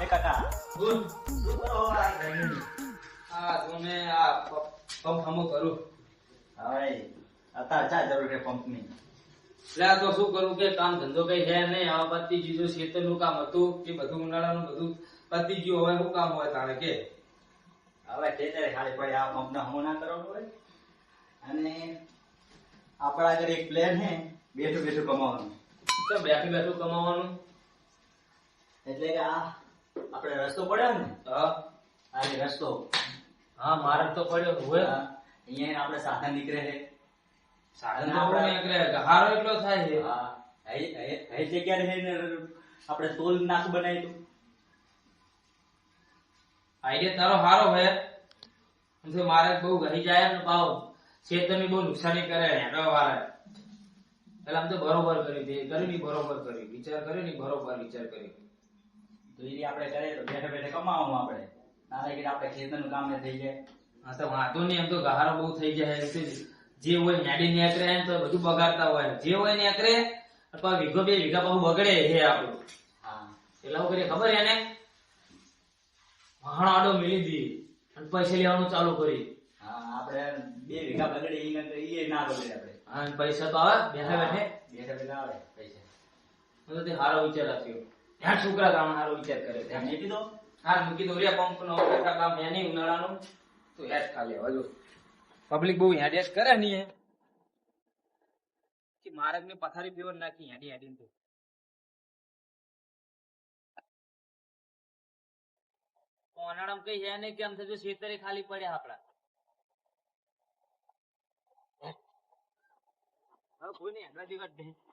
એ કાકા બોલ. શું કરો આ ગરમી? આ તમે આ પંપ હમો કરું. હવે અત્યારે ચા જરૂર છે પંપની? એટલે આ તો શું કરું કે કામ ધંધો કઈ છે નહીં. આ પતી ગયું ખેતરનું કામ હતું કે બધું ઉનાળાનું બધું પતી ગયું. હવે શું કામ હોય તારે કે હવે ખેતરે ખાલી પડી આ પંપને હમો ના કરવાનું હોય. અને આપણા આગળ એક પ્લેન છે બેઠું બેઠું કમાવાનું. તો બેઠું બેઠું કમાવાનું. એટલે કે આ આપણે રસ્તો પડ્યો ને, હા આ જે રસ્તો હા મારે તો પડ્યો હોય. અહીંયા આપણે સાધન નીકળે છે. સાધન તો આપણે નીકળે હારો એટલો થાય છે. હા એ જગ્યા છે ને આપણે ટોલ નાકું બનાવ્યું હતું. આઈડિયા તારો હારો હોય. તો મારે બહુ ઘરી જાય ને ભાવ ખેતરની બહુ નુકસાની કરે હેડવા વાળા. એટલે આમ તો બરોબર કર્યું તે કર્યું ની બરોબર કર્યું વિચાર કર્યો ની બરોબર વિચાર કર્યો. તો એ આપણે કરીએ તો બેઠા બેઠા કમાવાનું આપણે. નાના કે આપણે ખેતરનું કામ ને થઈ જાય. હા તો વાંધો નહીં. એમ તો ગહારો બહુ થઈ જાય. જે હોય નેડી નેકરે એમ તો બધું બગાડતા હોય. જે હોય નેકરે અથવા વીઘો બે વીઘા પાછું બગડે છે આપણું. હા એટલે શું કરીએ ખબર એને વાહણ આડો મિલી દી અને પૈસા લેવાનું ચાલુ કરી. હા આપણે 2 વીઘા બગડે એ ના બગડે આપણે. અને પૈસા તો આવે બેઠા બેઠે. બેઠા બેઠા આવે પૈસા. તો તે હારો વિચાર રાખ્યો. ત્યાં છોકરા કામ હારો વિચાર કરે. ત્યાં મેં કીધું હાર મૂકી દો રે પંપ નો કામ એની ઉનાળાનું તો યાદ ખાલી હજુ પબ્લિક બહુ હેડેસ કરે ની કે માર્ગ ને પથારી પીવર નાખી હેડી હેડી તો ઉનાળામાં કઈ હે નહીં કેમ થતું ખેતરે ખાલી પડ્યા આપડા. હવે કોઈ નહીં હેડવા જેવા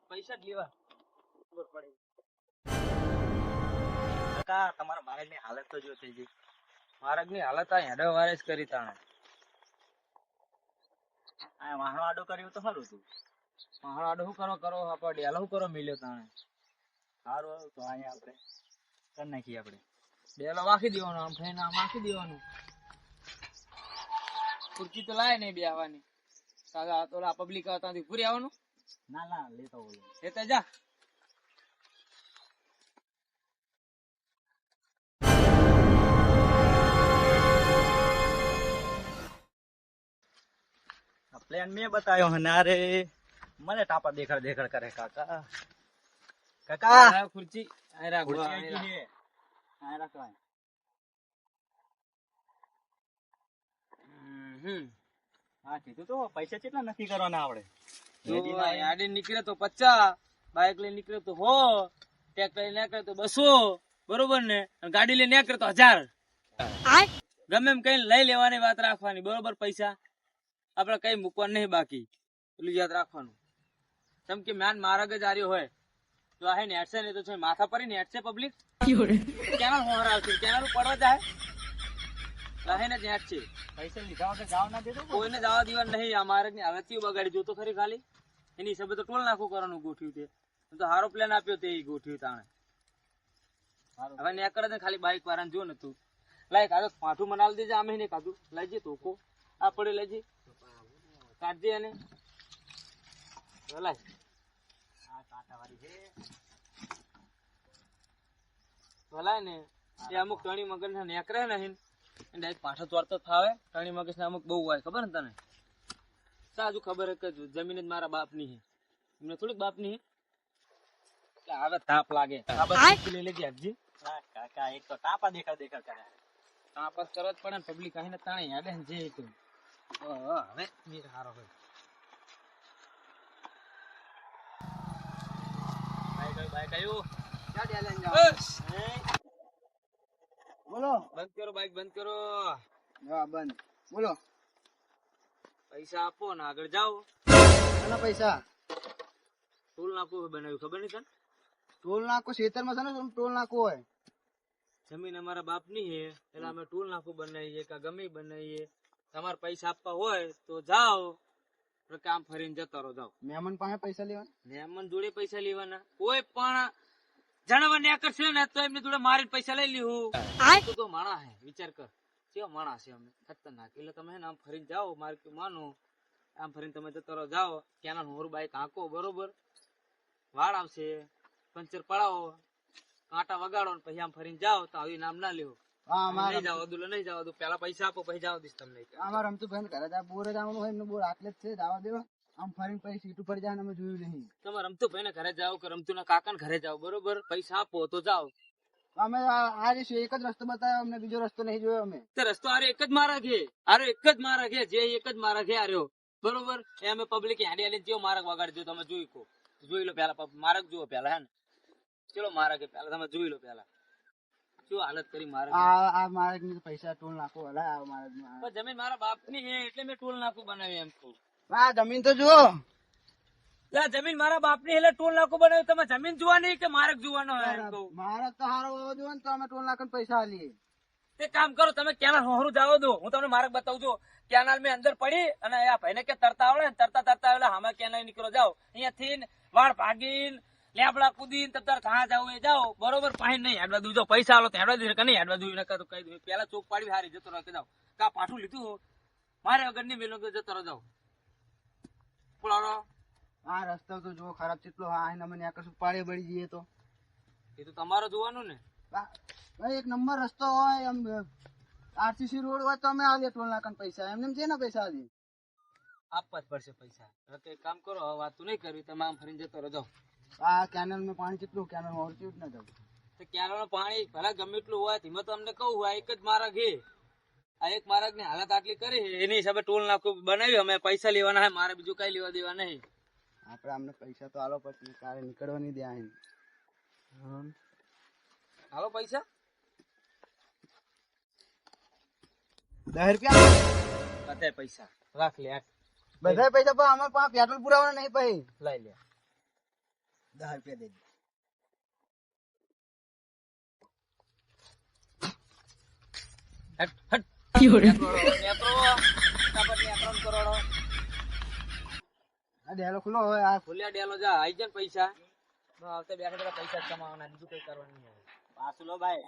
પૈસા જ લેવા ખબર પડે. કાકા તમારા માણસની હાલત તો જો થઈ ગઈ. માર્ગ ની હાલત આ હેડવા વારે જ કરી તાણે. આ વાહનો આડો કર્યું તો સારું હતું. પહાડ શું કરો આપણે ડેલો શું કરો મિલ્યો તાણે. સારું તો અહીંયા આપણે કરી નાખીએ આપણે. ડેલો વાખી દેવાનો આમ થઈને આમ વાખી દેવાનું. ખુરચી તો લાય નહીં બેહવાની. સાદા ઓલા પબ્લિક ત્યાંથી પૂરી આવવાનું. ના ના લેતો બોલો. લેતા જા. પ્લાન મેં બતાવ્યો અને અરે મને ટાપા દેખાડ દેખાડ કરે કાકા. કાકા આ ખુરચી આ રાખ ખુરશી આ આઈ રાખ. ગઈ છે. આ રાખવાય. હા કીધું તો પૈસા કેટલા નક્કી કરવાના આપણે. તો ગાડી નીકળે તો 50, બાઇક લઈને નીકળે તો 100, ટ્રેક્ટર લઈને નીકળે તો 200, બરોબર ને? અને ગાડી લઈને નીકળે તો 1000. ગમે એમ કઈ લઈ લેવાની વાત રાખવાની, બરોબર? પૈસા આપડે કઈ મૂકવાનું નહીં બાકી, એટલું યાદ રાખવાનું. કેમ કે મેન માર્ગ જ આર્યો હોય તો આ ને હેડશે ને તો છે માથા પર ને હેડશે પબ્લિક. કેનાલ હોર આવશે, કેનાલ પડવા જાય લાહીને જ હેડશે. પૈસા લીધા વગર જાવ ના દેતો. કોઈને જવા દેવાનું નહીં. આ માર્ગ ની હાલત બગાડી જોતો ખરી ખાલી. એની હિસાબે તો ટોલ નાખું કરવાનું ગોઠવ્યું તે. તો હારો પ્લાન આપ્યો તે ગોઠવ્યું તાણે. હવે નેકળ ને ખાલી બાઈક વાળાને જો ને તું લાય કાઢો પાઠું મનાવી દેજે. આમે નહીં કાઢું લઈ જઈએ તોકો આ પડે લઈ જઈએ કાઢજે એને લાય. આ કાંટાવાળી છે. ભલાય ને એ અમુક ટણી મગજ ના નેકરે ને એને પાછો ચોરતો ફાવે. ટણી મગજ ને અમુક બહુ હોય ખબર ને તને. સાજુ ખબર હે કે જમીન જ મારા બાપ ની હે, એમને થોડીક બાપ ની હે. હવે તાપ લાગે લઈ લેજે હજી. હા કાકા એક તો ટાપા દેખાડ દેખાડ કરે. તાપ જ કરવો જ પડે ને. પબ્લિક આઈને તાણે હેડે ને જે તું હવે મીર હારો હોય. બાઈક આવ્યું. બોલો. બંધ કરો બાઈક બંધ કરો. હા બંધ. બોલો. પૈસા આપો ને આગળ જાઓ. કેટલા પૈસા? ટોલ નાકું બનાવ્યું ખબર નહીં તને? ટોલ નાકો ખેતરમાં છે ને ટોલ નાકો હોય. જમીન અમારા બાપ ની હે એટલે અમે ટોલ નાકું બનાવીએ કે ગમે બનાવીએ. તમારે પૈસા આપવા હોય તો જાઓ, કામ ફરીને જતા રહો. જાઓ. મહેમાન પાસે પૈસા લેવાના. મહેમાન જોડે પૈસા લેવાના. કોઈ પણ જણાવવા ને કરશે ને તો એમની જોડે મારી પૈસા લઈ લીધું. તો માણા હે, વિચાર કર કેવો માણા છે અમે ખતરનાક. એટલે તમે આમ ફરીને જાઓ, મારે માનો આમ ફરીને તમે જતા રહો. જાઓ ક્યાં હોર બાઈક આંકો, બરોબર? વાળ આવશે, પંચર પડાવો, કાંટા વગાડો ને પછી આમ ફરીને જાઓ તો આવી નામ ના લેવો. હા અમારે નહીં જાવ દુલો નહીં જાવ દો, પેલા પૈસા આપો પછી જાવ દઈશ તમને. અમારે રમતું ભાઈ ઘરે જ બોરે જવાનું હોય એમને બોર આટલે જ છે જવા દેવો આમ ફરીને પછી સીટ ઉપર જાય અમે જોયું નહીં તમે રમતું ભાઈ ને ઘરે જાઓ કે રમતું ના કાકા ને ઘરે જાઓ, બરોબર? પૈસા આપો તો જાઓ. અમે આ જે એક જ રસ્તો બતાવ્યો અમને બીજો રસ્તો નહીં જોયો અમે તે રસ્તો આરે એક જ મારા ઘે, આરે એક જ મારા ઘે, જે એક જ મારા ઘે આર્યો, બરોબર? એ અમે પબ્લિક હાડી હાડી જેવો માર્ગ વગાડી દો, તમે જોઈ કો જોઈ લો પેલા માર્ગ જુઓ પેલા, હે ને? ચલો મારા ઘે પેલા તમે જોઈ લો પેલા શું હાલત કરી મારા. આ મારે પૈસા ટોલ નાખો હલા આ મારે પણ જમીન મારા બાપ ની હે એટલે મેં ટોલ નાકું બનાવ્યું એમ કહું. આ જમીન તો જુઓ લા જમીન મારા બાપ ની એટલે ટોલ નાકું બનાવ્યું, તમે જમીન જોવાની કે માર્ગ જોવાનો હોય એમ કહું. મારે તો હારો હોવો જોઈએ ને તો અમે ટોલ નાખીને પૈસા આલીએ તે કામ કરો તમે કેનાલ હોરું જાવ દો, હું તમને માર્ગ બતાવું છું. કેનાલ મેં અંદર પડી અને આ ભાઈને કે તરતા આવડે ને તરતા તરતા આવેલા હામાં કેનાલ નીકળો જાઓ, અહીંયાથી વાળ ભાગીને લેબડા કુદીને તરતા કहाँ જાવ એ જાઓ, બરોબર? પાણી નહીં હેડવા દઉં, જો પૈસા આલો તો હેડવા દઉં કે નહીં હેડવા દઉં એને કહી દઉં. પેલા ચોક પાડી હારી જતો રહો કે જાઓ, કા પાછું લીધું મારે વગર ની મેલો જતો રહો જાઓ. બોલો આ રસ્તો તો જો ખરાબ કેટલો હા એને મને આ કશું પાડે બળી જઈએ તો એ તો તમારે જોવાનું ને. ભાઈ એક નંબર રસ્તો હોય એમ આરસીસી રોડ હોય તો અમે આવીએ ટોલ નાકાના પૈસા એમને છે ને પૈસા આવીએ આપવા જ પડશે પૈસા. હવે તો એક કામ કરો, હવે વાત નહીં કરવી, તમે આમ ફરીને જતો રહો જાઓ. આ કેનલ માં પાણી કેટલું કેનલ માં ઓરતી જ ના જાવ તો કેનાલનું પાણી ભલે ગમે એટલું હોય, ધીમે તો અમને કહું આ એક જ માર્ગ હે, આ એક માર્ગ ની હાલત આટલી કરી છે, એની હિસાબે ટોલ નાકું બનાવ્યું. અમે પૈસા લેવાના હે, મારે બીજું કઈ લેવા દેવા નહીં. આપડે અમને પૈસા તો આલો પછી તારે નીકળવા નહીં દે આઈને હાલો પૈસા 10 રૂપિયા બધાય પૈસા રાખ લે, બધા પૈસા પણ અમારે પાસે પેટ્રોલ પુરાવાના નહીં પછી લઈ લે. 10 રૂપિયા દે હટ હટ નેત્રો, તાપટ નેત્રોન કરોડો આ ડેલો ખુલ્લો હોય આ ખુલ્યા ડેલો જા આઈ જાય ને પૈસા આવતે બેઠા બેઠા પૈસા જ કમાવાના, બીજું કઈ કરવાનું નહીં. પાછું લો ભાઈ.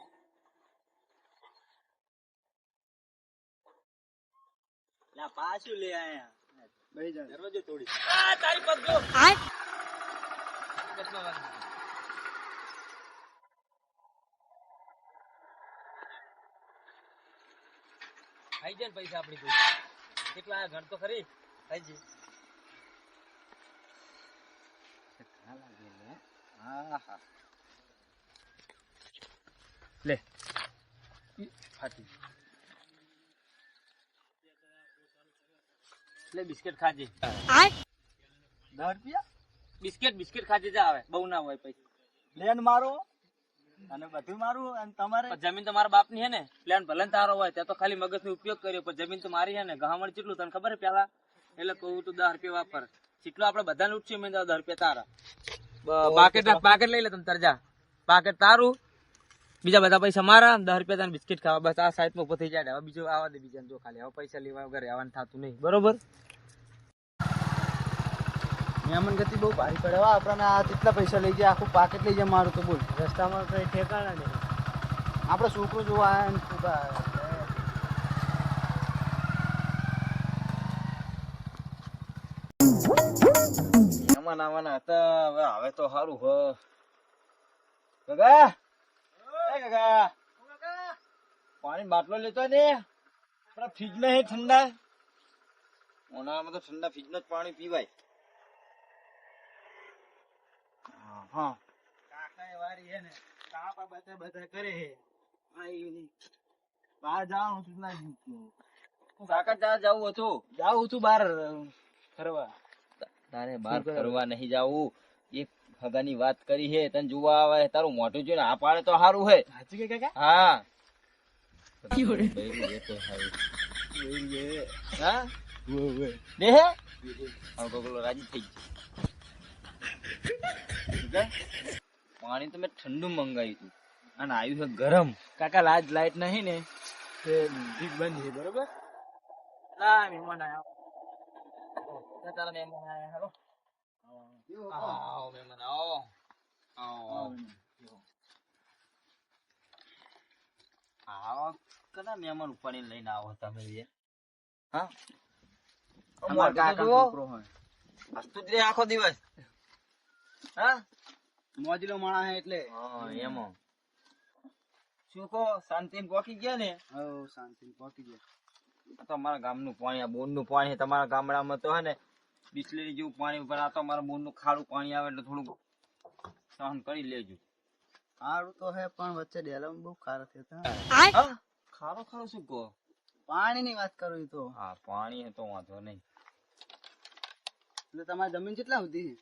લા પાછું લે આયા ભાઈ જા દરવાજો તોડી. આ તારી પગ જો કેટલો વાગ્યો? આઈ જાય ને પૈસા આપડી જોડે. કેટલા આયા ગણ તો ખરી. આઈ જાય. લે ફાટી લે બિસ્કિટ ખાજે. 10 રૂપિયા બિસ્કિટ ખાજે જા, આવે બહુ ના હોય પૈસા. પ્લેન મારો અને બધું મારું અને તમારે પણ જમીન તો મારા બાપ ની હે ને, પ્લાન ભલે ને તારો હોય ત્યાં તો ખાલી મગજ નો ઉપયોગ કર્યો, પણ જમીન તો મારી હે ને. ગહામણ કેટલું તને ખબર હે પેલા? એટલે કહું તું 10 રૂપિયા વાપર, જેટલું આપડે બધા લૂટશું મેં 10 રૂપિયા તારા. પાકેટ લઈ લે તમે તાર જા, પાકેટ તારું, બીજા બધા પૈસા મારા, 10 રૂપિયા તને બિસ્કિટ ખાવા. બસ આ સાઈડ માં ઉભો થઈ જાય. હવે બીજું આવા દે બીજાને, જો ખાલી હવે પૈસા લેવા વગર આવવાનું થતું નહીં, બરોબર? મહેમાન ગતિ બહુ ભારી પડે હો આપણને આ કેટલા પૈસા લઈ જાય આખું પાકેટ લઈ જાય મારું તો બોલ રસ્તામાં કઈ ઠેકાણા નહીં. આપડે છોકરો જોવા આયા ને ખુદા મહેમાન આવવાના હતા. હવે તો સારું હ. કાકા એ કાકા પાણી બાટલો લેતો ને, આપડા ફ્રીજ માં હે ઠંડા. ઉનાળામાં તો ઠંડા ફ્રીજ નું જ પાણી પીવાય. હા કાકા એ વારી હે ને કાપા બધા કરે હે બહાર જવાનું છું ના જીતું કાકા ત્યાં જવું હતું. જાઉં છું બહાર ફરવા તારે બહાર ફરવા નહીં જાવું. એક હગાની વાત કરી છે, તને જોવા આવે. તારું મોઢું જોઈને આ પાડે તો સારું હે. સાચું કે કાકા હા હા દે હે કોકલો રાજી થઈ ગયો. પાણી તો મેં ઠંડુ મંગાવ્યું હતું અને આવ્યું છે ગરમ. કાકા લાજ લાઈટ નહીં ને બીજ બંધ છે બરોબર હા મહેમાન આયા, તારા મહેમાન આયા. હાલો આવો મહેમાન આવો આવો આવો. કના મહેમાન ઉપાડીને લઈને આવો તમે યાર? હા અમાર કાકા છોકરો હોય હસતું જ રે આખો દિવસ. હા મોજીલો માણા હે એટલે હા એમાં શું કહો શાંતિ પોકી ગયા ને? હવ શાંતિ પહોંચી ગયા. આ તો અમારા ગામનું પાણી, આ બોરનું પાણી છે. તમારા ગામડામાં તો હે ને બિસ્લેરી જેવું પાણી ઉપર, આ તો અમારા બોરનું ખારું પાણી આવે એટલે થોડુંક સહન કરી લેજો. સારું તો હે પણ વચ્ચે ડેલામાં બહુ ખારા થયા હતા. હા? ખારો ખારો શું કહો? પાણીની વાત કરું ઈ તો. હા પાણી હે તો વાંધો નહીં. એટલે તમારી જમીન કેટલા સુધી છે?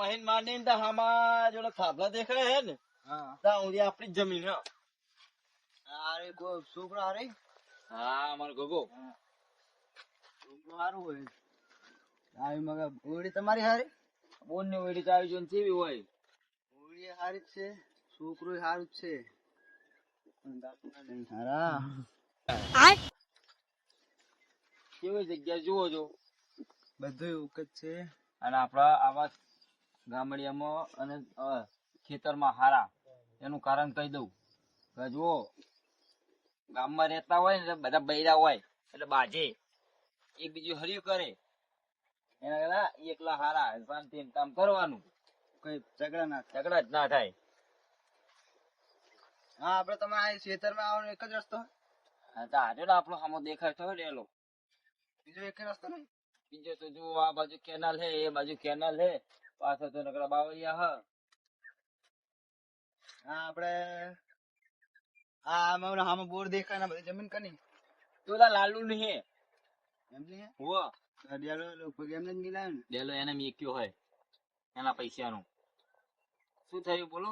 અહીં માંડીને તો આમાં જોડે થાંભલા દેખાય હે ને હા ત્યાં સુધી આપણી જ જમીન હે. અરે કોઈ છોકરો હારે હા અમારો ગગો. છોકરો હારું હોય. આવી મગા ઓળી તમારી હારી? બોન ની વેડી તો આવી જો કેવી હોય. ઓળી હારી જ છે, છોકરો હારું જ છે. હારા કેવી જગ્યા જુઓ છો. બધું એવું જ છે. અને આપણા આવા ગામડિયામાં અને ખેતરમાં હારા એનું કારણ કહી દઉં કે જુઓ ગામમાં રહેતા હોય ને એટલે બધા બૈરા હોય એટલે બાજે એક બીજું હર્યું કરે એના કરતા એકલા હારા શાંતિથી કામ કરવાનું, કઈ ઝઘડા ના થાય. ઝઘડા જ ના થાય. હા આપડે તમે આ ખેતરમાં આવવાનો એક જ રસ્તો હોય? હા તો આજે ને આપણો સામો દેખાય તો એલો બીજો એક રસ્તો નહીં? બીજો તો જુઓ આ બાજુ કેનાલ હે, એ બાજુ કેનાલ હે, પાછળ તો નકરા બાવળિયા હ. હા આપડે આમાં બોર દેખાય ને બધી જમીન કની તો ઓલા લાલુ ની હે એમની હે? હુઓ અડિયાળો લગભગ એમને જ મિલાયો ને. ડેલો એને મેક્યો હોય એના પૈસાનું. શું થયું બોલો?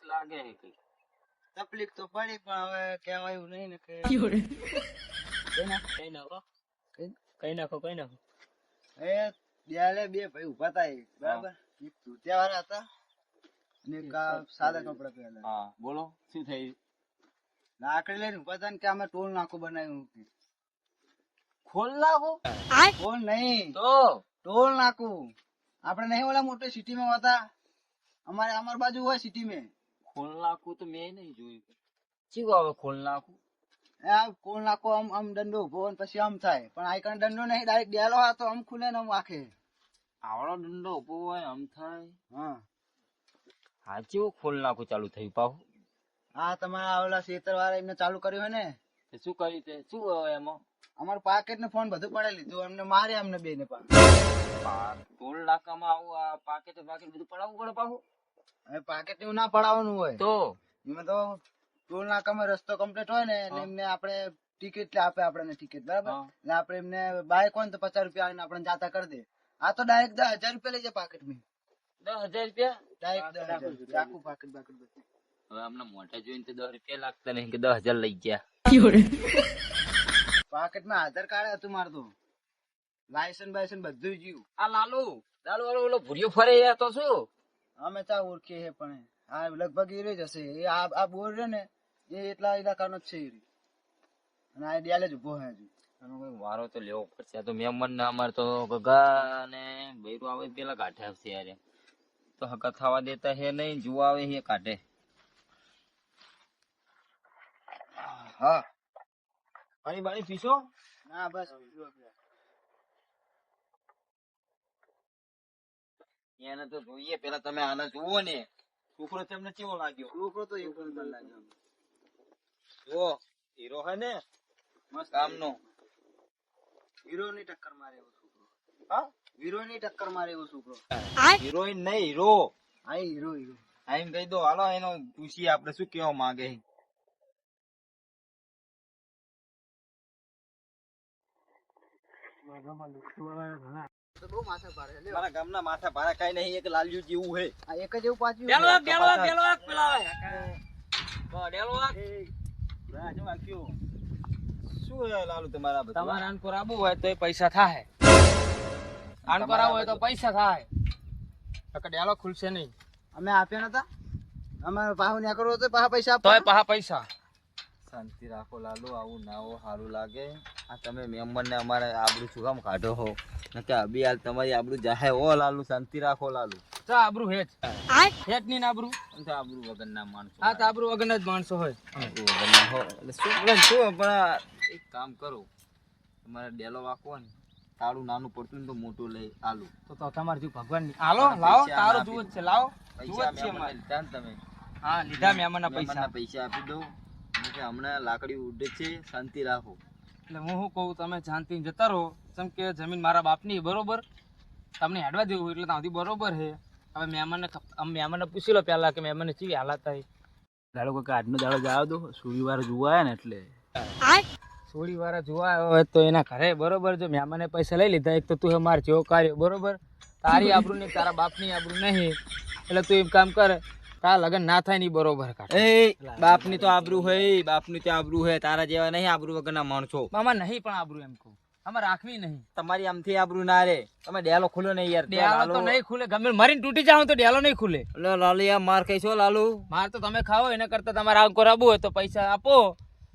લાગે હે કઈ તકલીફ તો પડી પણ હવે કહેવાયું નહીં ને કે કઈ નાખો એ દિયાલે બે ભાઈ ઉભા હતા એ, બરાબર? એક ધોતિયા વાળા હતા અને એક આ સાદા કપડા પહેરેલા. હા બોલો શું થયું? લાકડી લઈને ઉભા હતા ને કે અમે ટોલ નાકું બનાવ્યું. ખોલ નાખો ટોલ નહીં, તો ટોલ નાકું. આપણે નહીં ઓલા મોટી સિટીમાં હોતા, અમાર બાજુ હોય સિટીમાં. ખોલ નાખું તો મેં નહીં જોયું. શું આવે ખોલ નાખું? આ કોલ નાખો આમ દંડો ઉભો હોય ને પછી આમ થાય, પણ આ કણ દંડો નહીં, ડાયરેક્ટ ડેલો હોય તો આમ ખુલે ને આમ આખે. આવડો દંડો ઉભો હોય આમ થાય. હા હા કેવું ખોલ નાખું ચાલુ થયું પાછું? હા તમારા ઓલા ખેતર વાળા એમને ચાલુ કર્યું હોય ને. તે શું કર્યું તે? શું હોય એમાં? અમારું પાકેટ ને ફોન બધું પડે લીધું, એમને મારે અમને બે ને પણ. ટોલ નાકામાં આવું આ પાકેટ બધું પડાવવું પડે પાછું? હવે પાકેટ એવું ના પડાવવાનું હોય તો એમાં તો ટોલ નાકામાં રસ્તો કમ્પ્લીટ હોય ને એટલે એમને આપણે ટિકિટ આપે, આપણને ટિકિટ, બરાબર? હા. એટલે આપણે એમને બાઈક હોય ને તો 50 રૂપિયા આવીને આપણે જાતા કરી દે. આ તો ડાયરેક્ટ 10,000 રૂપિયા લઈ જાય પાકેટ માં. 10,000 રૂપિયા? ડાયરેક્ટ 10,000 આખું પાકેટ બાકેટ બધું. હવે આમના મોઢા જોઈને તો 10 રૂપિયા લાગતા નહીં કે 10,000 લઈ ગયા. પાકેટ માં આધાર કાર્ડ હતું મારું તો, લાયસન્સ બાયસન્સ બધું જીવ. આ લાલુ વાળો ઓલો ભૂરિયો ફરે યાર તો શું? અમે ચા ઓળખીએ છે પણ આ લગભગ એ જ હશે. એ આ બોર છે ને એ એટલા ઇલાકાનો જ છે એ. અને આ ડેલે જ ઉભો છે હજુ. આનો કોઈ વારો તો લેવો પડશે. આ તો મહેમાન ને અમારે તો ગગા ને બૈરું આવે પેલા કાઢે આવશે યાર. તો હકા થવા દેતા હે નહીં, જોવા આવે હે કાઢે. હા પાણી બાણી પીશો? ના બસ એને તો જોઈએ પેલા તમે આને જુઓ ને. છોકરો તમને કેવો લાગ્યો? છોકરો તો એક નંબર લાગ્યો. જુઓ હીરો હે ને મસ્ત કામનો. હીરો ની ટક્કર મારે એવો છોકરો. હા હીરો ની ટક્કર મારે એવો છોકરો. હિરોઈન નહીં હીરો. હા હીરો હીરો. હા એમ કહી દો. હાલો એનો પૂછીએ આપણે શું કેવા માંગે. તો બહુ માથા પાડે. લ્યો. મારા ગામના માથા ભાડા કઈ નહીં, એક લાલ્યું જેવું હે. આ એક જ એવું પાછું. ડેલો વાક પેલા આવે. ડેલો વાક. શું હે લાલુ તમારા બધા? તમારે આનકોર આબુ હોય તો પૈસા થાય. આનકોર આવું હોય તો પૈસા થાય. ડેલો ખુલશે નહીં. અમે આપ્યા નતા, અમારે પાહુ ન્યા કરવો તો પાહા પૈસા તોય આપવા. પાહા પૈસા. શાંતિ રાખો લાલુ, આવું ના હો સારું લાગે. આ તમે મેમ્બર ને અમારે આબરૂ શું કામ કાઢો હો? કે અભી હાલ તમારી આબરૂ જાહે હો લાલુ. શાંતિ રાખો લાલુ. ચા આબરૂ હેજ. હેજ ની આબરૂ. આબરૂ વગર ના માણસો. હા તો આબરૂ વગરના જ માણસો હોય. આબરૂ વગરના હો. એટલે શું શું પણ એક કામ કરો, તમારે ડેલો વાકો ને તાળું નાનું પડતું ને તો મોટું લઈ આલુ. તો તમારે જો ભગવાન ની હાલો લાવો તારો જુઓ જ છે. લાવો જુઓ પૈસા જ છે અમારે. મેં તમે હા લીધા મહેમાનના મહેમાનના પૈસા આપી દઉં અને કે હમણાં લાકડી ઉડે છે, શાંતિ રાખો. એટલે હું શું કહું, તમે શાંતિ જતા રહો. જેમ કે જમીન મારા બાપની બરોબર, તમને હેડવા દેવું એટલે ત્યાંથી બરોબર છે. હવે મહેમાનને પૂછી લો પહેલા કે મહેમાનને કેવી હાલત થાય. દાડો કોઈ આજનો દાડો જાવ દો, સુરીવાર જોવા આવ્યા ને એટલે થોડી વાર જોવા આવ્યો હોય તો એના ઘરે બરોબર, જો મહેમાને પૈસા લઈ લીધા, એક તો તું માર જેવો કાર્યો બરોબર, તારી આબરૂ નહીં, તારા બાપની આબરૂ નહીં, એટલે તું એક કામ કર, તારા લગન ના થાય નહીં બરોબર. એ બાપની તો આબરૂ હોય, બાપની તો આબરૂ હોય, તારા જેવા નહીં આબરૂ વગરના માણસો. મામા નહીં પણ આબરૂ એમ કહું, આમાં રાખવી નહીં. તમારી આમથી આબરૂ ના રે. તમે ડેલો ખુલ્લો નહીં યાર. ડેલો તો નહીં ખુલે, ગમે મરીને તૂટી જાવ તો ડેલો નહીં ખુલે. લાલુ યાર માર કહીશો લાલુ. માર તો તમે ખાઓ, એના કરતા તમારે આંકો રાબવું હોય તો પૈસા આપો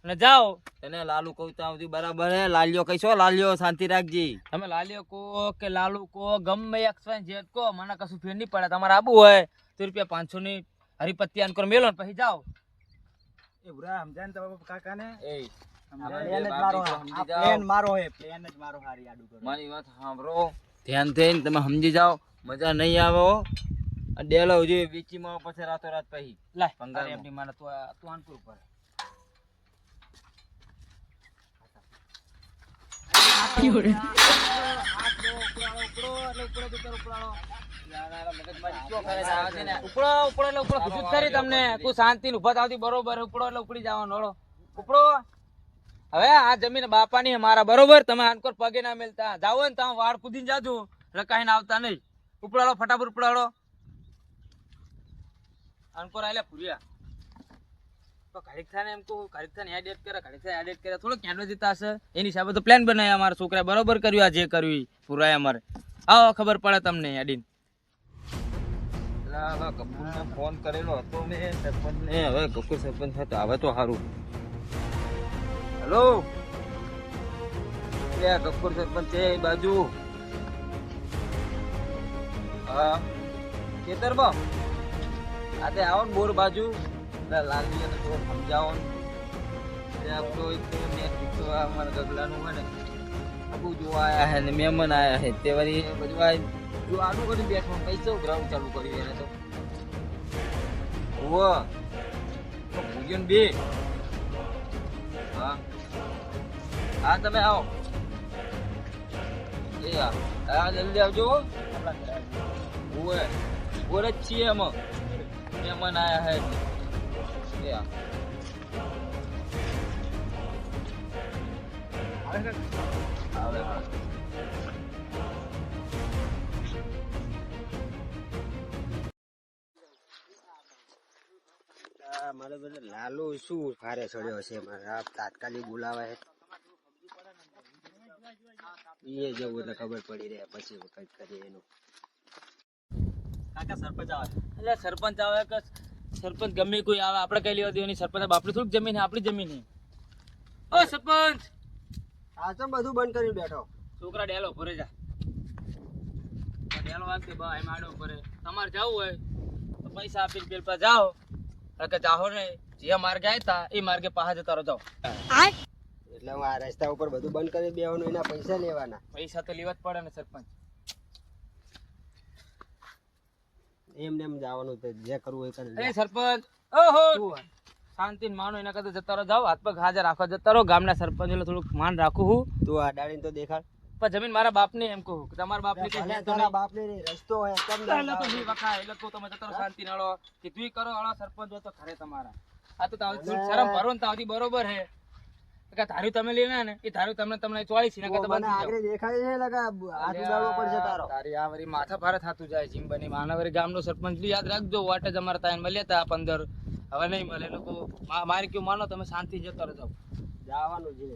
અને જાઓ. તને લાલુ કહું તો બરાબર હે. લાલ્યો કહીશો, લાલ્યો શાંતિ રાખજી. તમે લાલ્યો કહો કે લાલુ કહો, ગમે XYZ કહો, મને કશું ફેર નહીં પડે. તમારે આબુ હોય તો ₹500 ની હરિપત્તી આન કરો મેલો ને પછી જાઓ. એ બુરા સમજાય ને તમારા કાકાને. એ પ્લેન મારો હે, પ્લેન જ મારો હારી આડું કરો. મારી વાત સાંભળો, ધ્યાન થઈને તમે સમજી જાઓ. મજા નહીં આવે હો. આ ડેલો હજી વેચીમાં પછી રાતોરાત પછી લાય ભંગાર એમની મને તું આનપુર ઉપર શાંતિ ઉભા થતી બરોબર. ઉપડો એટલે ઉપડી જવાનો. ઉપડો. હવે આ જમીન બાપાની મારા બરોબર. તમે આનકોર પગે ના મેલતા જાવ ને તમે વાળ કૂદીને જાજો, રકાઈને આવતા નહીં. ઉપડાડો ફટાફટ ઉપડાડો. આનકોર આલે પૂર્યા તો ઘડીક થાય ને એમ કહું, ઘડીક થાય ને એડિટ કરે, ઘડીક થાય એડિટ કરે, થોડો કેન્ડો જીતા હશે એની હિસાબે તો પ્લાન બનાવ્યા અમારા છોકરા બરોબર કર્યું. આ જે કર્યું પૂરા અમારે આવો ખબર પડે તમને એડિન. કપૂરને ફોન કરેલો હતો મેં સરપંચને. હવે કપૂર સરપંચ હતો, હવે તો સારું. હેલો, કપૂર સરપંચ છે એ બાજુ. હા ખેતરમાં આજે આવો ને બોર બાજુ. લાલીને થોડું સમજાવો ને. આપણો એક તો અમારા ગગલાનું હોય ને આબુ જોવા આવ્યા છે ને મહેમાન આવ્યા છે તે વળી બધું જો આડું કરી બેઠો પૈસા ગ્રાઉન્ડ ચાલુ કર્યું એને તો. ભૂજન બે. હા હા તમે આવો. એ હા જલ્દી આવજો. બોર જ છીએ એમાં મહેમાન આવ્યા છે. મારે બધા લાલુ શું ફારે ચડ્યો છે. મારે તાત્કાલિક બોલાવે એ જવું એટલે ખબર પડી રહે પછી કઈક કરીએ એનું. કાકા સરપંચ આવે એટલે સરપંચ આવે કે સરપંચ ગમે કોઈ આવે આપણે કઈ લેવા દેવાની. સરપંચ બાપની થોડીક જમીન આપણી જમીન છે. ઓ સરપંચ આ તો બધું બંધ કરી બેઠો. છોકરા ડેલો ભરે જા. ડેલો વાગતે બા એમ આડો ભરે. તમારે જવું હોય તો પૈસા આપીને પેલા જાઓ. કે જાઓ ને જે માર્ગે આવ્યા એ માર્ગે પાછા જતા રહો. જાઓ એટલે હું આ રસ્તા ઉપર બધું બંધ કરી બેવાનું, એના પૈસા લેવાના. પૈસા તો લેવા જ પડે ને સરપંચ. એમને એમ જવાનું, જે કરવું એ કરે. એ સરપંચ ઓહો શાંતિ માનો એના કરતા જતા રહો. જાઓ હાથ પગ હાજર રાખવા જતા રહો. ગામના સરપંચ એટલે થોડુંક માન રાખું હું. તું આ ડાળીને તો દેખાડ. પણ જમીન મારા બાપની એમ કહું કે તમારા બાપની કઈ છે તો નહીં. બાપને રસ્તો હોય એટલે તો નહીં વખાય. એટલે તો તમે જતા રહો શાંતિ નાળો કે તું કરો હળો સરપંચ હોય તો ખરે તમારા. આ તો શરમ ભરો ને તાવથી બરોબર હે કે ધાર્યું તમે લેના ને એ ધાર્યું તમને 44 ના કરતા બંધ આગળ દેખાય છે લગા હાથ ઉડાડવો પડશે તારો. તારી આ વરી માથા ભારે થાતું જાય જીમ બની. માનવરી ગામનો સરપંચ યાદ રાખજો. વાટે જ અમારા તાઈને મળ્યા હતા 15. હવે નહીં મળે. લોકો મારી કયું માનો તમે શાંતિ જતો રહો. જવાનું છે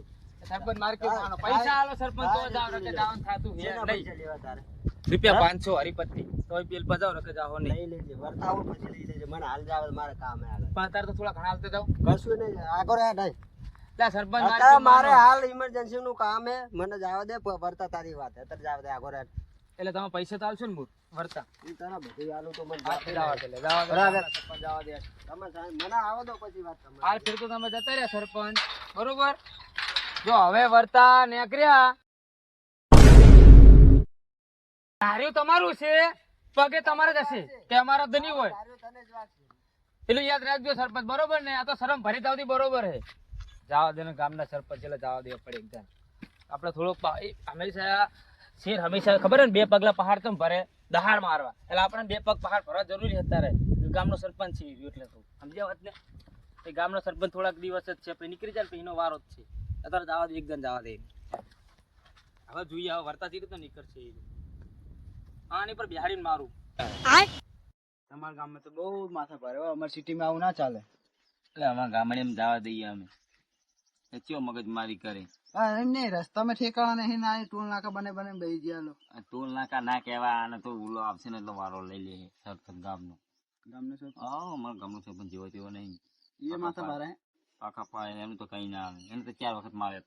સરપંચ મારે કયું માનો. પૈસા આલો સરપંચ તો જાવ રકે જાવન થાતું હે નહીં. લેવા તારે ₹500 હરિપત્તી તોય બિલ બજાવ રકે જાવ નહીં. લઈ લેજે વર્તાવું પછી લઈ લેજે. મને હાલ જાવ મારે કામ હે. પણ તાર તો થોડા ઘણા હાલતે જાવ. કશું નહીં આગળ હે નહીં. લા સરપંચ મારે હાલ ઇમરજન્સી નું કામ હે. મને જાવ દે વર્તા તારી વાત અત્યારે જાવ દે આગળ. એટલે તમે પૈસા તો આલશો ને મૂળ વર્તા. તારા બધું આલું તો મને જાવા દે સરપંચ જાવા દે. તમે મને આવો દો પછી વાત તમે. હાલ ફેર તો તમે જતા રહ્યા સરપંચ બરોબર. જો હવે વર્તા નીકળ્યા ધાર્યું તમારું છે પગે તમારે જ હશે કે અમારા ધની હોય. પેલું યાદ રાખજો સરપંચ, બરોબર ને? આ તો શરમ ભરી તાવથી બરોબર હે. જવા દે ને, ગામના સરપંચ એટલે જવા દેવા પડે એકદમ. આપણે થોડુંક હંમેશા શેર હંમેશા ખબર હે ને, 2 પગલા પહાડ તો ભરે દહાડ મારવા, એટલે આપણે 2 પગ પહાડ ભરવા જરૂરી હતા રે. ગામનો સરપંચ છે ઈ એટલે તો સમજ્યા વાત ને. એ ગામનો સરપંચ થોડાક દિવસ જ છે, પછી નીકળી જાય પછી એનો વારો જ છે. અત્યારે જવા દે, એકદમ જવા દે. હવે જોઈએ, હવે વર્તા ચીરી તો નીકળશે ઈ. આની પર બિહાડીને મારું. તમારા ગામમાં તો બહુ માથા ભારે હો, અમારી સિટીમાં આવું ના ચાલે. એટલે અમારા ગામડે જવા દઈએ અમે. એ ચો મગજ મારી કરે. હા એમ નહીં, રસ્તામાં ઠેકાણા નહીં, ના ટોલ નાકા બને બેસી ગયા લો. આ ટોલ નાકા ના કહેવાય, આને તો ઉલો આવશે ને એટલે વારો લઈ લે સરપંચ ગામનો. ગામને શું હા, અમારા ગામનો સરપંચ જેવો તેવો નહીં. એ માથા ભારે હે. પાકા પાય એનું તો કઈ ના આવે. એને તો 4 વખત મારે.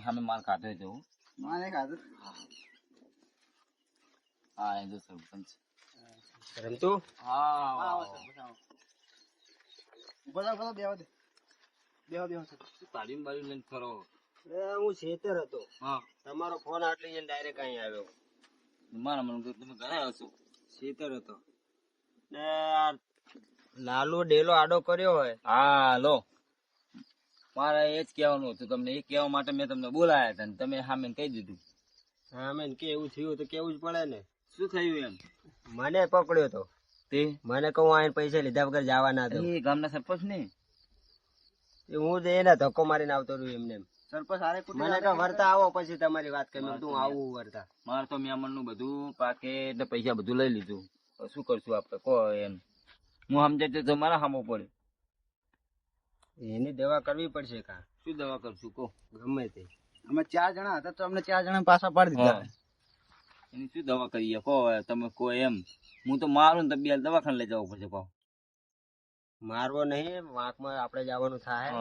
સામે માર ખાધો હતો. મારે ખાધું. હા, એ તો સરપંચ. રમતું? હા, બધા બેહો દે. બેહો તાળીમ બાળી લઈને ફરો. હું છેતર હતો. હા, તમારો ફોન આટલી જઈને ડાયરેક્ટ અહીં આવ્યો. મારા મને તો તમે ઘરે આવશો. છેતર હતો ને લાલુ ડેલો આડો કર્યો હોય. હા, લો મારે એ જ કહેવાનું હતું તમને. એ કહેવા માટે મેં તમને બોલાયા હતા ને તમે સામે કહી દીધું. હા, મેં કે એવું થયું તો કેવું જ પડે ને. શું થયું એમ? મને પકડ્યો તો તે મને કહું આઈને પૈસા લીધા વગર જવા ના દો. એ ગામના સરપંચ ને હું જ એને ધક્કો મારીને આવતો રહ્યો એમને. સરપંચ હારે મને કહે વર્તા આવો પછી તમારી વાત કરી. તું આવું વર્તા. મારે તો મેમણ નું બધું પાકે ને પૈસા બધું લઈ લીધું. હવે શું કરશું આપણે કહો એમ. હું સમજાય તો મારા સામો પડે. એની દવા કરવી પડશે કા. શું દવા કરશું કહો? ગમે તે. અમે 4 જણા હતા તો અમને 4 જણા પાછા પાડી દીધા. એની શું દવા કરીએ કહો? હવે તમે કહો એમ. હું તો મારું ને તો 2 દવાખાને લઈ જવું પડશે કહો. મારવો નહીં, વાંકમાં આપણે જવાનું થાય.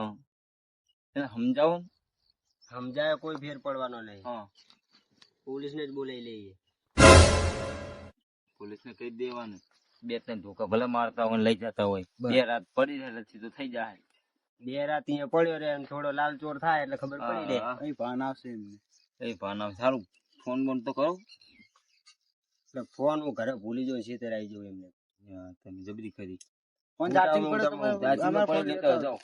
એને સમજાવો ને. સમજાય કોઈ ફેર પડવાનો નહીં. હા, પોલીસ ને જ બોલાવી લઈએ. પોલીસ ને કહી દેવાનું. 2-3 ધોકા ભલે મારતા હોય ને લઈ જતા હોય. 2 રાત પડી જાય તો થઈ જાય. 2 રાત અહીંયા પડ્યો રે અને થોડો લાલ ચોર થાય એટલે ખબર પડી દે. અહીં ભાન આવશે એમને. એ ભાના સારું ફોન બોન તો કરો. એટલે ફોન હું ઘરે ભૂલી જાઉં સીધે આવી જાઉં એમને. તમે જબરી કરી. ફોન ચાર્જિંગ પડે તો ચાર્જિંગ પડે લેતા જાઓ.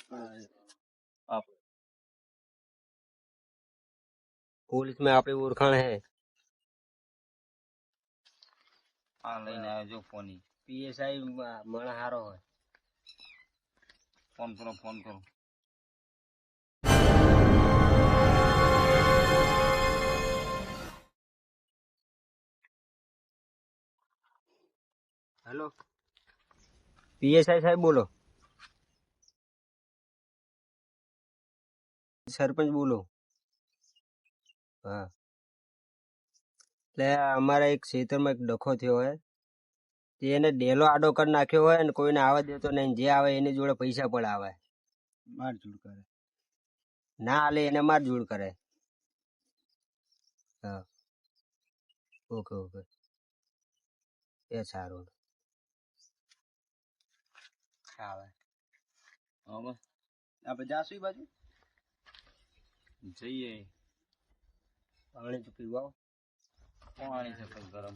पुलिस में आपकी ओळखाण है. હા લઈને આવ્યો જો ફોન. PSI મણ હારો હોય. ફોન કરો ફોન કરો. हेलो PSI साहब बोलो. सरपंच बोलो. હા એટલે અમારા એક ખેતરમાં એક ડખો થયો હોય તે એને ડેલો આડો કરી નાખ્યો હોય ને કોઈને આવવા દેતો નહીં. જે આવે એની જોડે પૈસા પણ આવે. મારઝૂડ કરે. ના હાલે એને માર જોડ કરે. હા ઓકે ઓકે એ સારું. આવે હવે આપણે જાશું ઈ બાજુ. જઈએ. પાણી તો પીવા. પાણી છે પણ ગરમ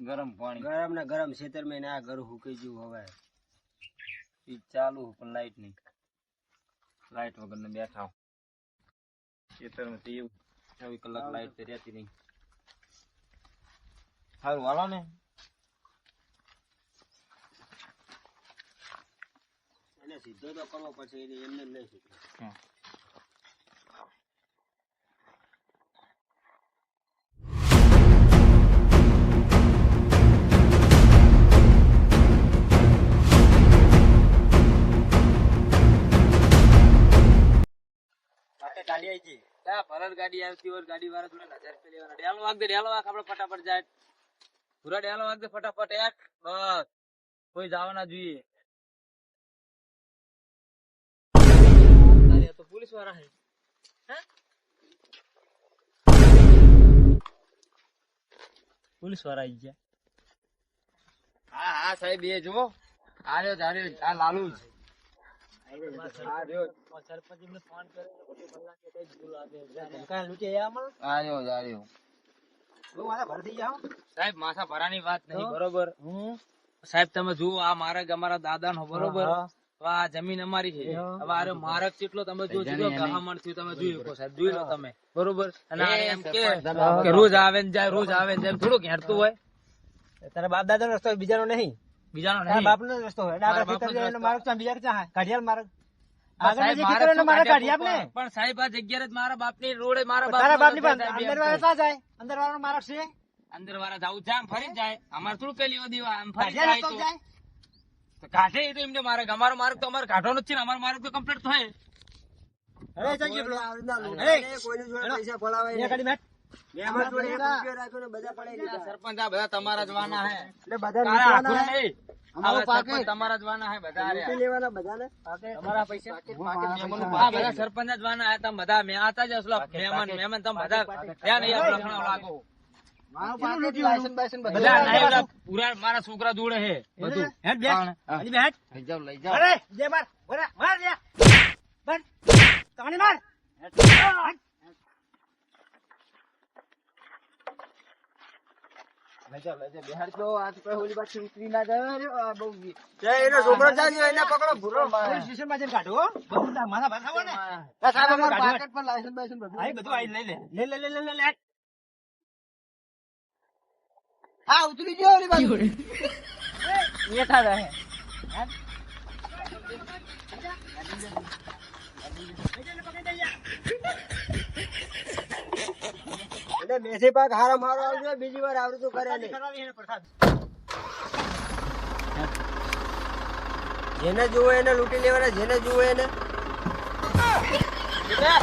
ગરમ પાણી. ગરમ ને ગરમ ખેતર માં ના ઘર હુકાઈ ગયું હવે. ઈ ચાલુ પણ લાઈટ નહીં. લાઈટ વગર ને બેઠા ખેતરમાં તો એવું 24 કલાક લાઈટ તો રહેતી નહીં. સારું હાલો ને. એને સીધો તો કરવો પડશે. એને એમને નહીં સીધો. ગાડી આવી ગઈ. ભરત ગાડી આવતી હોય ગાડી વાળા થોડા 1000 રૂપિયા લેવાના. ડેલો વાગ દે, ડેલો વાગ આપણે ફટાફટ જાય. પૂરા ડેલો વાગ દે ફટાફટ. એક બસ કોઈ જવા ના જોઈએ. તો પોલીસ વાળા હે. પોલીસ વાળા આવી ગયા. હા હા સાહેબ એ જો આર્યો આ લાલુ જ. સરપંચ એમને ફોન કર્યો કલાકે કઈ ભૂલ આવે. ધમકા લૂટે આમાં. આર્યો બહુ માથા ભરતી જાવ. સાહેબ માથા ભરાની વાત નહીં બરોબર. સાહેબ તમે જુઓ આ માર્ગ અમારા દાદા નો બરોબર હવે આ જમીન અમારી છે હવે આ માર્ગ કેટલો તમે જો ગહામણ થયું તમે જોઈ શકો સાહેબ જોઈ લો તમે બરોબર અને આ એમ કે રોજ આવે ને જાય રોજ આવે ને જાય થોડુંક હેરતું હોય તારા બાપ દાદા નો રસ્તો હોય, બીજાનો નહીં. બીજાનો તારા નહીં બાપ નો રસ્તો હોય. મારા ડાગા બાપનો ખેતર રસ્તો. માર્ગ છે, બીજા ક્યાં હે? કાઢિયાલ માર્ગ. પણ આગળના સાહેબ જે મારે ખેતરો શું એનો માર્ગ કાઢ્યા કાઢી આપને. પણ સાહેબ આ જગ્યા જ મારા બાપની રોડ મારા તારા બાપની બાપ પણ અંદર વાળા ક્યાં જાય? અંદર વાળાનો માર્ગ છે? અંદર વાળા જાવું જાય આમ ફરી જ જાય અમારે થોડું કઈ લેવા દેવા આમ ફરી કાઢિયાલ જાય રસ્તો તો. જાય? તો કાઢે એ તો એમને માર્ગ અમારો માર્ગ તો અમારે કાઢવાનો જ છે ને અમારો માર્ગ તો કમ્પ્લીટ થાય અરે ચાલજો પેલો. અરે, અહીંયા કાઢી મેટ. સરપંચ આ બધા તમારા જ વાના હે એટલે બધા તારા લૂંટવાના આખું હે. નહીં. અમારો આ પાકે. સરપંચ તમારા જ વાના હે બધા લૂંટી રહ્યા. લેવાના બધાને. તમારા પૈસા મહેમાનનું આ બધા સરપંચ જ વાના હે તમે બધા મેં આતા જ હશો મહેમાન તમે બધા ત્યાં નહીં આપણે લખણો લાગો મારો પાકે લાયસન્સ બાયસન્સ બધા બધા નહીં બધા પૂરા મારા છોકરા દોડે હે બધું હેટ બેસ. હા. હજી બેસ. લઈ જાઓ લઈ જાઓ અરે, જે માર. ઓરા, માર જે. બસ. તમારી માર. લઈ જાઓ, બિહાર તો આજ કોઈ હોલી પાછી ઉતરી ના જાય. આ બહુ એનો છોકરો જાજો એને પકડો ભૂરો પોલીસ સ્ટેશનમાં જઈને કાઢો, હો. બધું માથા ભાર ખાવો ને. સાહેબ અમારું કાઢો. પાકેટ પર લાયસન્સ બાયસન્સ બધું. આ બધું આઈ લઈ લે. લે, લે, લે, લે, લે, લે. હા ઉતરી ગયો ઓલી બાજુ. બેઠા રહે એટલે મેસી પાક હારો મારો આવજો બીજી વાર આવડતું કરે નહીં. કરાવી એને પ્રસાદ. જેને જુઓ એને લૂંટી લેવાના, જેને જુઓ એને બેટા